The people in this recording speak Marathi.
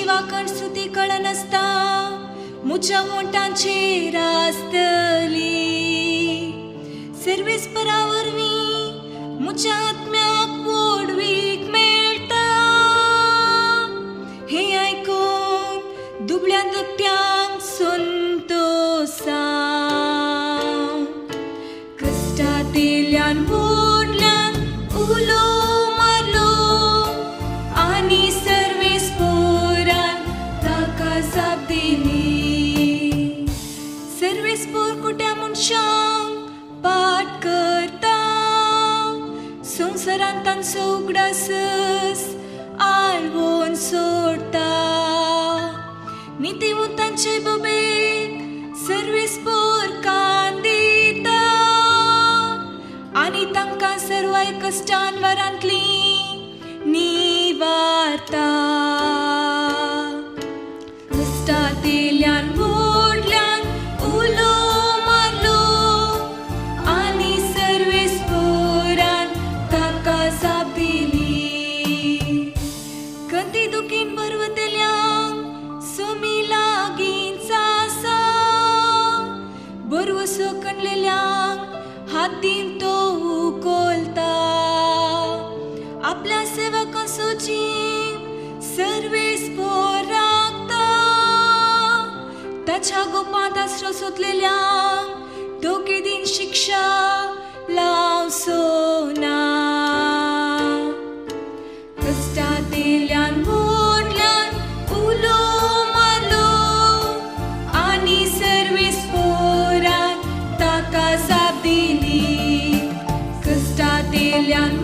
वाकण सुती कळनसता मुच्या मोठांचे रास्तली सर्वेस परावरवी मुच्या आत्म्याक वोडवीक मेळटा हे ऐकून दुबळ्या दत्यांक संतोषा कष्टात येयल्यान वोडल्यान उलो मारलो आनी सर्वेस पोरान ताका जाप दिली सर्वेस पोर कुट्या मनशांक पाठ करता संवसारांत तांचो उगडासच आळवून सोडता नितीवंतांचे बोबेक सर्वेस पोर कान दिता आनी तांकां सर्वाय कश्टान वरांतली निवारता कश्टात येयल्यान वोडल्यान उलो मारलो आनी सर्वेस पोरान ताका जाप दिली कंती दुखीन पर्वतल्यांक समी लागींच आसा बरवसो कणलेल्यांक हातीन तो उखलता आपल्या सेवकां सोचीन सर्वेस पोर राखता ताच्या गोपांत आसरो सोदलेल्यांक दोगे दिन शिक्षा लावचो ना कश्टात येयल्यान वोडल्यान उलो मारलो आनी सर्वेस पोरान ताका जाप दिली कश्टात येयल्यान